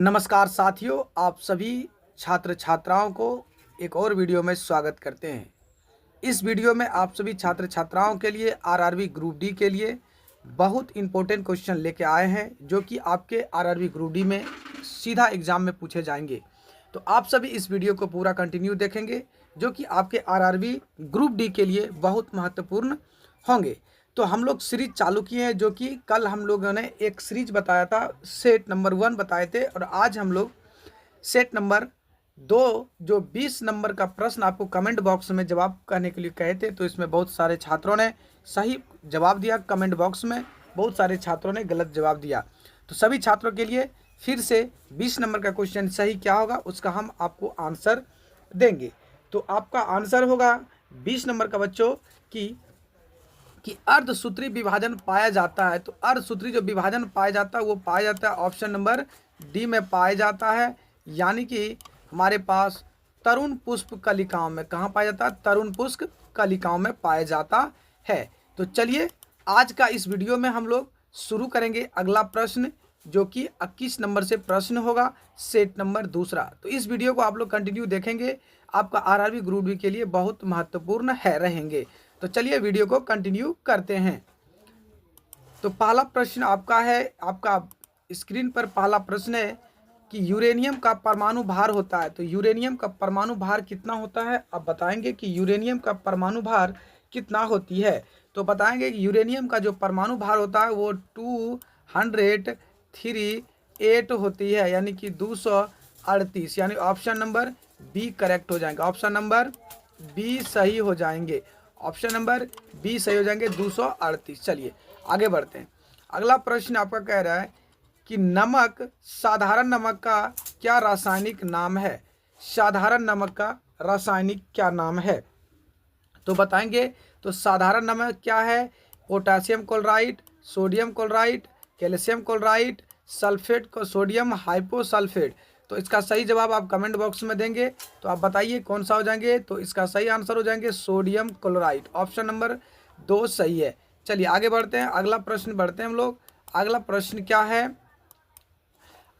नमस्कार साथियों, आप सभी छात्र छात्राओं को एक और वीडियो में स्वागत करते हैं। इस वीडियो में आप सभी छात्र छात्राओं के लिए आरआरबी ग्रुप डी के लिए बहुत इंपॉर्टेंट क्वेश्चन लेके आए हैं, जो कि आपके आरआरबी ग्रुप डी में सीधा एग्जाम में पूछे जाएंगे। तो आप सभी इस वीडियो को पूरा कंटिन्यू देखेंगे, जो कि आपके आरआरबी ग्रुप डी के लिए बहुत महत्वपूर्ण होंगे। तो हम लोग सीरीज चालू किए हैं, जो कि कल हम लोगों ने एक सीरीज बताया था, सेट नंबर 1 बताए थे, और आज हम लोग सेट नंबर 2 जो 20 नंबर का प्रश्न आपको कमेंट बॉक्स में जवाब करने के लिए कहे थे। तो इसमें बहुत सारे छात्रों ने सही जवाब दिया, कमेंट बॉक्स में बहुत सारे छात्रों ने गलत जवाब दिया। तो सभी छात्रों के लिए फिर से 20 नंबर का क्वेश्चन सही क्या होगा उसका हम आपको आंसर देंगे। तो आपका आंसर होगा 20 नंबर का बच्चों कि अर्धसूत्री विभाजन पाया जाता है। तो अर्धसूत्री जो विभाजन पाया जाता है वो पाया जाता है ऑप्शन नंबर डी में पाया जाता है, यानी कि हमारे पास तरुण पुष्प कलिकाओं में। कहाँ पाया जाता है? तरुण पुष्प कलिकाओं में पाया जाता है। तो चलिए आज का इस वीडियो में हम लोग शुरू करेंगे अगला प्रश्न, जो कि 21 नंबर से प्रश्न होगा, सेट नंबर 2। तो इस वीडियो को आप लोग कंटिन्यू देखेंगे, आपका आरआरबी ग्रुप डी के लिए बहुत महत्वपूर्ण रहेंगे। तो चलिए वीडियो को कंटिन्यू करते हैं। तो पहला प्रश्न आपका है, आपका स्क्रीन पर पहला प्रश्न है कि यूरेनियम का परमाणु भार होता है। तो यूरेनियम का परमाणु भार कितना होता है? आप बताएंगे कि यूरेनियम का परमाणु भार कितना होती है। तो बताएंगे कि यूरेनियम का जो परमाणु भार होता है वो 238 होती है, यानी कि 238, यानी ऑप्शन नंबर बी करेक्ट हो जाएंगे। ऑप्शन नंबर बी सही हो जाएंगे। ऑप्शन नंबर बी सही हो जाएंगे, 238। चलिए आगे बढ़ते हैं। अगला प्रश्न आपका कह रहा है कि नमक, साधारण नमक का क्या रासायनिक नाम है? साधारण नमक का रासायनिक क्या नाम है? तो बताएंगे। तो साधारण नमक क्या है? Potassium chloride, sodium chloride, calcium chloride, sulphate को सोडियम हाइपोसल्फेट। तो इसका सही जवाब आप कमेंट बॉक्स में देंगे। तो आप बताइए कौन सा हो जाएंगे। तो इसका सही आंसर हो जाएंगे सोडियम क्लोराइड। ऑप्शन नंबर 2 सही है। चलिए आगे बढ़ते हैं, अगला प्रश्न बढ़ते हैं हम लोग। अगला प्रश्न क्या है?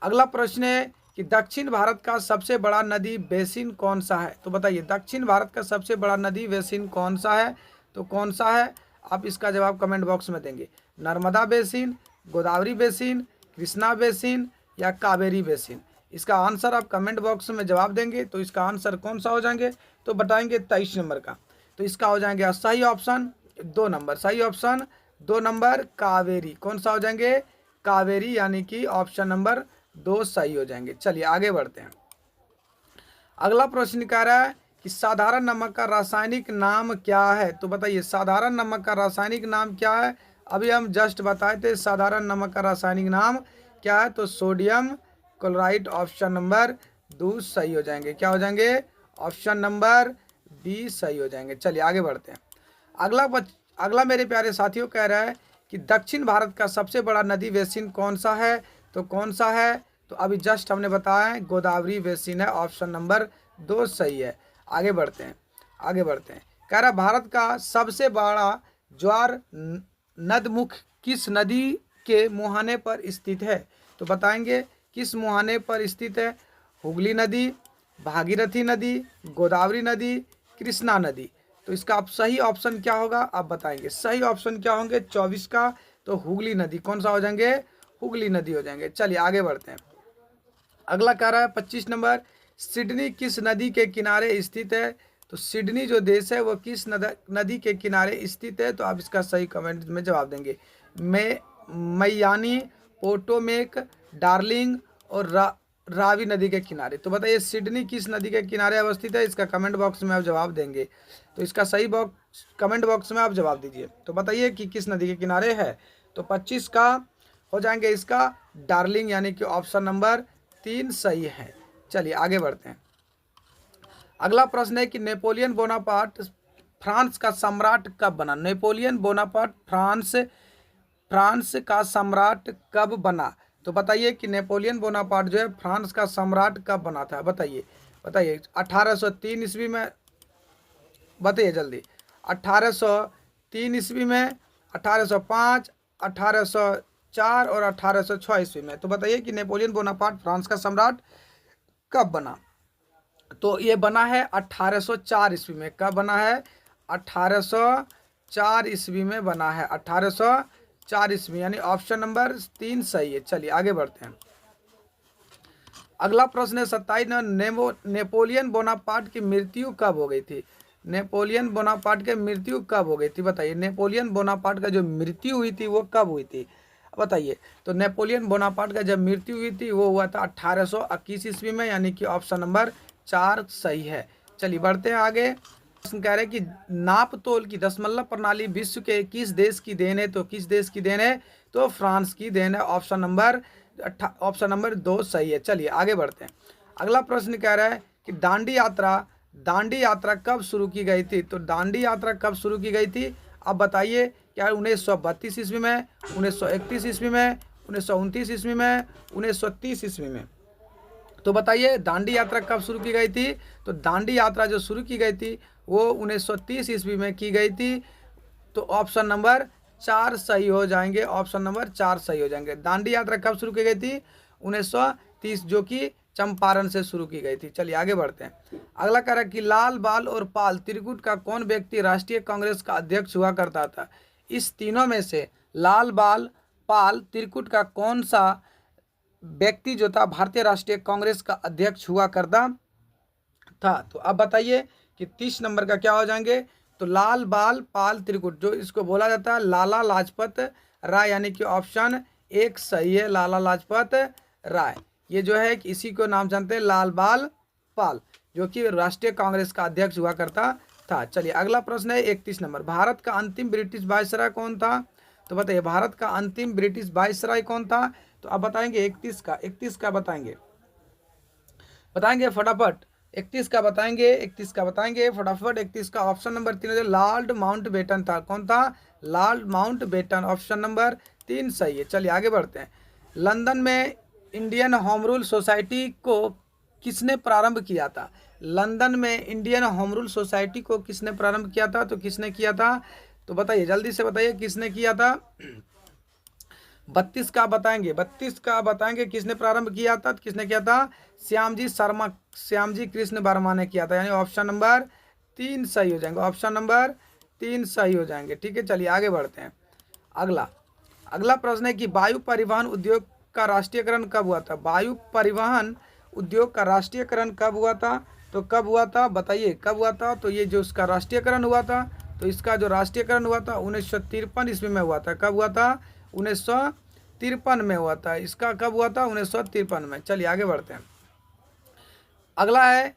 अगला प्रश्न है कि दक्षिण भारत का सबसे बड़ा नदी बेसिन कौन सा है? तो बताइए दक्षिण भारत का सबसे बड़ा नदी बेसिन कौन सा है? तो कौन सा है? आप इसका जवाब कमेंट बॉक्स में देंगे। Narmada basin, Godavari basin, Krishna basin या कावेरी बेसिन। इसका आंसर आप कमेंट बॉक्स में जवाब देंगे। तो इसका आंसर कौन सा हो जाएंगे? तो बताएंगे 23 नंबर का। तो इसका हो जाएंगे सही ऑप्शन 2 नंबर। सही ऑप्शन 2 नंबर कावेरी। कौन सा हो जाएंगे? कावेरी, यानी कि ऑप्शन नंबर 2 सही हो जाएंगे। चलिए आगे बढ़ते हैं। अगला प्रश्न कह रहा है कि साधारण नमक का रासायनिक नाम क्या है? तो बताइए साधारण नमक का रासायनिक नाम क्या है? अभी हम जस्ट बताए थे साधारण नमक का रासायनिक नाम क्या है। तो सोडियम क्लोराइड। ऑप्शन नंबर 2 सही हो जाएंगे। क्या हो जाएंगे? ऑप्शन नंबर बी सही हो जाएंगे। चलिए आगे बढ़ते हैं। अगला मेरे प्यारे साथियों कह रहा है कि दक्षिण भारत का सबसे बड़ा नदी बेसिन कौन सा है? तो कौन सा है? तो अभी जस्ट हमने बताया है गोदावरी बेसिन है। ऑप्शन नंबर 2 सही है। आगे बढ़ते हैं, आगे बढ़ते हैं। कह रहा भारत का सबसे बड़ा ज्वार नदमुख किस नदी के मुहाने पर स्थित है? तो बताएंगे किस मुहाने पर स्थित है? हुगली नदी, भागीरथी नदी, गोदावरी नदी, कृष्णा नदी। तो इसका आप सही ऑप्शन क्या होगा आप बताएंगे। सही ऑप्शन क्या होंगे 24 का? तो हुगली नदी। कौन सा हो जाएंगे? हुगली नदी हो जाएंगे। चलिए आगे बढ़ते हैं। अगला कह रहा है 25 नंबर, सिडनी किस नदी के किनारे स्थित है? तो सिडनी जो देश है वो किस नदी के किनारे स्थित है? तो आप इसका सही कमेंट में जवाब देंगे। मैयानी, पोटोमेक, डार्लिंग और रावी नदी के किनारे। तो बताइए सिडनी किस नदी के किनारे अवस्थित है? इसका कमेंट बॉक्स में आप जवाब देंगे। तो इसका सही कमेंट बॉक्स में आप जवाब दीजिए। तो बताइए कि किस नदी के किनारे है। तो 25 का हो जाएंगे इसका डार्लिंग, यानी कि ऑप्शन नंबर 3 सही है। चलिए आगे बढ़ते हैं। अगला प्रश्न है कि नेपोलियन बोनापार्ट फ्रांस का सम्राट कब बना? नेपोलियन बोनापार्ट फ्रांस का सम्राट कब बना? तो बताइए कि नेपोलियन बोनापार्ट जो है फ्रांस का सम्राट कब बना था? बताइए बताइए 1803 ईस्वी में। बताइए जल्दी। 1803 ईस्वी में, 1805, 1800 1804 और 1806 ईस्वी में। तो बताइए कि नेपोलियन बोनापार्ट फ्रांस का सम्राट कब बना? तो ये बना है 1804 ईस्वी में। कब बना है? 1804 ईस्वी में बना है, 1804 ईस्वी, यानी ऑप्शन नंबर 3 सही है। चलिए आगे बढ़ते हैं। अगला प्रश्न है 27 नेपोलियन बोनापार्ट की मृत्यु कब हो गई थी? नेपोलियन बोनापार्ट की मृत्यु कब हो गई थी? बताइए, नेपोलियन बोनापार्ट का जो मृत्यु हुई थी वो कब हुई थी? बताइए। तो नेपोलियन बोनापार्ट का जब मृत्यु हुई थी वो हुआ था 1821 ईस्वी में, यानी कि ऑप्शन नंबर 4 सही है। चलिए बढ़ते हैं आगे। प्रश्न कह रहे हैं कि नापतोल की दशमलव प्रणाली विश्व के किस देश की देन है? तो किस देश की देन है? तो फ्रांस की देन है। ऑप्शन नंबर 2 सही है। चलिए आगे बढ़ते हैं। अगला प्रश्न कह रहा है कि दांडी यात्रा कब शुरू की गई थी? तो दांडी यात्रा कब शुरू की गई थी? अब बताइए, क्या 1932 ईस्वी में, 1931 ईस्वी में, 1929 ईस्वी में, 1930 ईस्वी में? तो बताइए दांडी यात्रा कब शुरू की गई थी? तो दांडी यात्रा जो शुरू की गई थी वो 1930 ईस्वी में की गई थी। तो ऑप्शन नंबर 4 सही हो जाएंगे, ऑप्शन नंबर 4 सही हो जाएंगे। दांडी यात्रा कब शुरू की गई थी? 1930, जो कि चंपारण से शुरू की गई थी। चलिए आगे बढ़ते हैं। अगला कह रहा है कि लाल बाल और पाल त्रिकुट का कौन व्यक्ति राष्ट्रीय कांग्रेस का अध्यक्ष हुआ करता था? इस तीनों में से लाल बाल पाल त्रिकुट का कौन सा व्यक्ति जो था भारतीय राष्ट्रीय कांग्रेस का अध्यक्ष हुआ करता था? तो अब बताइए कि 30 नंबर का क्या हो जाएंगे? तो लाल बाल पाल त्रिकुट, जो इसको बोला जाता है लाला लाजपत राय, यानी कि ऑप्शन 1 सही है, लाला लाजपत राय। ये जो है कि इसी को नाम जानते हैं लाल बाल पाल, जो कि राष्ट्रीय कांग्रेस का अध्यक्ष हुआ करता था। चलिए अगला प्रश्न है 31 नंबर। भारत का अंतिम ब्रिटिश वायसराय कौन था? तो बताइए भारत का अंतिम ब्रिटिश वायसराय कौन था? तो आप बताएंगे 31 का बताएंगे फटाफट। 31 का बताएंगे फटाफट। 31 का ऑप्शन नंबर 3 है, लॉर्ड माउंटबेटन था। कौन था? लॉर्ड माउंटबेटन, ऑप्शन नंबर 3 सही है। चलिए आगे बढ़ते हैं। लंदन में इंडियन होम रूल सोसाइटी को किसने प्रारंभ किया था? लंदन में इंडियन होम रूल सोसाइटी को किसने प्रारंभ किया था? तो किसने किया था? तो बताइए, जल्दी से बताइए किसने किया था। 32 का बताएंगे किसने प्रारंभ किया था? किसने किया था? श्यामजी कृष्ण वर्मा ने किया था, यानी ऑप्शन नंबर 3 सही हो जाएंगे, ऑप्शन नंबर 3 सही हो जाएंगे। ठीक है, चलिए आगे बढ़ते हैं। अगला प्रश्न है कि वायु परिवहन उद्योग का राष्ट्रीयकरण कब हुआ था? वायु परिवहन उद्योग का राष्ट्रीयकरण कब हुआ था? तो कब हुआ था बताइए, कब हुआ था? तो ये जो इसका राष्ट्रीयकरण हुआ था, तो इसका जो राष्ट्रीयकरण हुआ था 1953 ईस्वी में हुआ था। कब हुआ था? 1953 में हुआ था। इसका कब हुआ था? 1953 में। चलिए आगे बढ़ते हैं। अगला है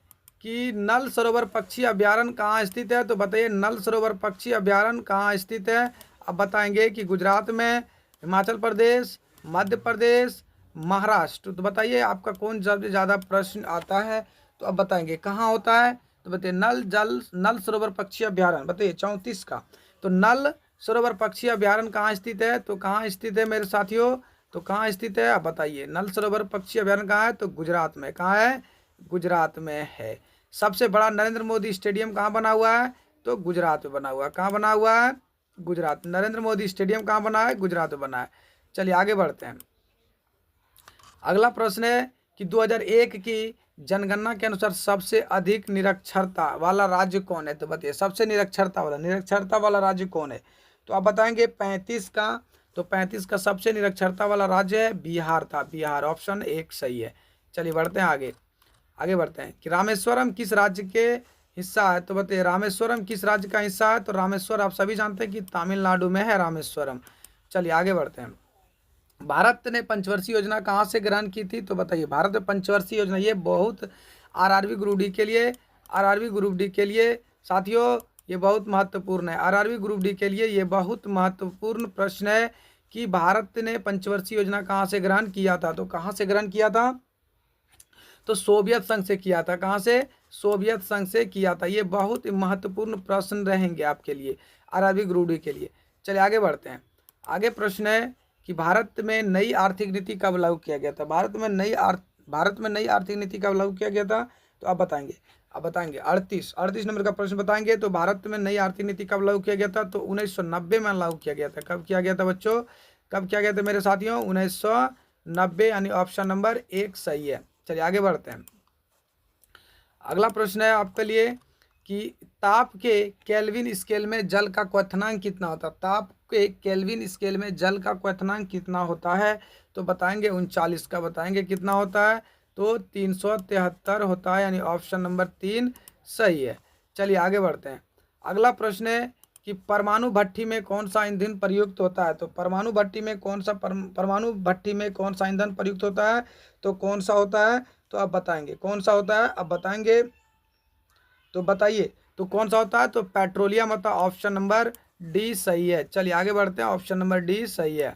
कि नल सरोवर पक्षी अभ्यारण्य कहाँ स्थित है? तो बताइए नल सरोवर पक्षी अभ्यारण्य कहाँ स्थित है? अब बताएंगे कि गुजरात में, हिमाचल प्रदेश, मध्य प्रदेश, महाराष्ट्र। तो बताइए आपका कौन सबसे ज़्यादा प्रश्न आता है? तो अब बताएंगे कहाँ होता है। तो बताइए नल सरोवर पक्षी अभ्यारण्य, बताइए 34 का। तो नल सरोवर पक्षी अभ्यारण्य कहाँ स्थित है? तो कहाँ स्थित है मेरे साथियों? तो कहाँ स्थित है? आप बताइए नल सरोवर पक्षी अभ्यारण्य कहाँ है? तो गुजरात में। कहाँ है? गुजरात में है। सबसे बड़ा नरेंद्र मोदी स्टेडियम कहाँ बना हुआ है? तो गुजरात में बना हुआ है। कहाँ बना हुआ है? गुजरात। नरेंद्र मोदी स्टेडियम कहाँ बना है? गुजरात में बना है। चलिए आगे बढ़ते हैं। अगला प्रश्न है कि 2001 की जनगणना के अनुसार सबसे अधिक निरक्षरता वाला राज्य कौन है? तो बताइए सबसे निरक्षरता वाला राज्य कौन है? तो आप बताएंगे 35 का। तो 35 का सबसे निरक्षरता वाला राज्य है बिहार था, बिहार, ऑप्शन 1 सही है। चलिए बढ़ते हैं आगे बढ़ते हैं कि रामेश्वरम किस राज्य के हिस्सा है? तो बताइए रामेश्वरम किस राज्य का हिस्सा है? तो रामेश्वर आप सभी जानते हैं कि तमिलनाडु में है रामेश्वरम। चलिए आगे बढ़ते हैं। भारत ने पंचवर्षीय योजना कहाँ से ग्रहण की थी? तो बताइए भारत में पंचवर्षीय योजना, ये बहुत आरआरबी ग्रुप डी के लिए साथियों ये बहुत महत्वपूर्ण है। आरआरबी ग्रुप डी के लिए ये बहुत महत्वपूर्ण प्रश्न है कि भारत ने पंचवर्षीय योजना कहाँ से ग्रहण किया था? तो कहाँ से ग्रहण किया था? तो सोवियत संघ से किया था। कहाँ से? सोवियत संघ से किया था। ये बहुत महत्वपूर्ण प्रश्न रहेंगे आपके लिए, आरआरबी ग्रुप डी के लिए। चलिए आगे बढ़ते हैं। आगे प्रश्न है कि भारत में नई आर्थिक नीति कब लागू किया गया था? भारत में नई आर्थिक नीति कब लागू किया गया था? तो आप बताएंगे 38 नंबर का प्रश्न बताएंगे। तो भारत में नई आर्थिक नीति कब लागू किया गया था? तो 1990 में लागू किया गया था। कब किया गया था बच्चों? कब किया गया था मेरे साथियों? 1990, यानी ऑप्शन नंबर 1 सही है। चलिए आगे बढ़ते हैं। अगला प्रश्न है आपके लिए कि ताप के केल्विन स्केल में जल का क्वथनांक कितना होता है? ताप के केल्विन स्केल में जल का क्वथनांक कितना होता है? तो बताएंगे 39 का, बताएंगे कितना होता है? तो 373 होता है, यानी ऑप्शन नंबर 3 सही है। चलिए आगे बढ़ते हैं। अगला प्रश्न है कि परमाणु भट्ठी में कौन सा ईंधन प्रयुक्त होता है? तो परमाणु भट्ठी में कौन सा ईंधन प्रयुक्त होता है? तो कौन सा होता है? तो आप बताएंगे कौन सा होता है, अब बताएंगे तो बताइए तो कौन सा होता है? तो पेट्रोलियम होता है, ऑप्शन नंबर डी सही है। चलिए आगे बढ़ते हैं, ऑप्शन नंबर डी सही है।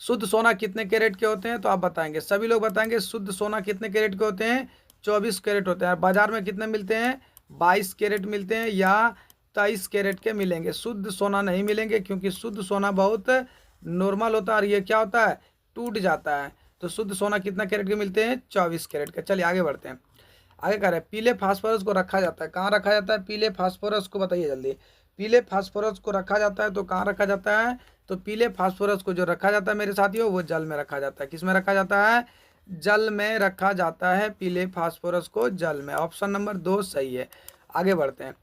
शुद्ध सोना कितने कैरेट के होते हैं? तो आप बताएंगे, सभी लोग बताएंगे शुद्ध सोना कितने कैरेट के होते हैं? 24 कैरेट होते हैं। बाजार में कितने मिलते हैं? 22 कैरेट मिलते हैं या 23 कैरेट के मिलेंगे। शुद्ध सोना नहीं मिलेंगे, क्योंकि शुद्ध सोना बहुत नॉर्मल होता है और ये क्या होता है? टूट जाता है। तो शुद्ध सोना कितना कैरेट के मिलते हैं? 24 कैरेट के। चलिए आगे बढ़ते हैं। आगे कह रहे हैं पीले फास्फोरस को रखा जाता है, कहाँ रखा जाता है पीले फास्फोरस को? बताइए जल्दी। पीले फास्फोरस को रखा जाता है तो कहाँ रखा जाता है? तो पीले फास्फोरस को जो रखा जाता है मेरे साथियों, वो जल में रखा जाता है। किस में रखा जाता है? जल में रखा जाता है पीले फास्फोरस को, जल में। ऑप्शन नंबर 2 सही है। आगे बढ़ते हैं,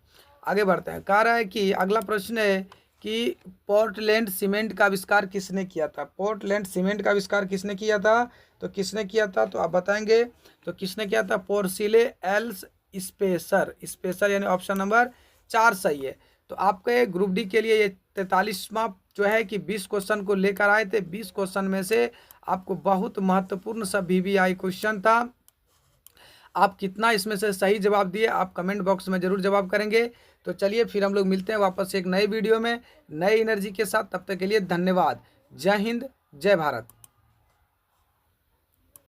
आगे बढ़ते हैं। कह रहा है कि अगला प्रश्न है कि पोर्टलैंड सीमेंट का आविष्कार किसने किया था? पोर्टलैंड सीमेंट का आविष्कार किसने किया था? तो किसने किया था? तो आप बताएंगे तो किसने किया था? पोर्सिले एल्स स्पेसर, यानी ऑप्शन नंबर 4 सही है। तो आपके ग्रुप डी के लिए ये 43वां जो है कि 20 क्वेश्चन को लेकर आए थे। 20 क्वेश्चन में से आपको बहुत महत्वपूर्ण सा VVI क्वेश्चन था। आप कितना इसमें से सही जवाब दिए, आप कमेंट बॉक्स में ज़रूर जवाब करेंगे। तो चलिए फिर हम लोग मिलते हैं वापस एक नई वीडियो में नई एनर्जी के साथ। तब तक के लिए धन्यवाद। जय हिंद, जय भारत।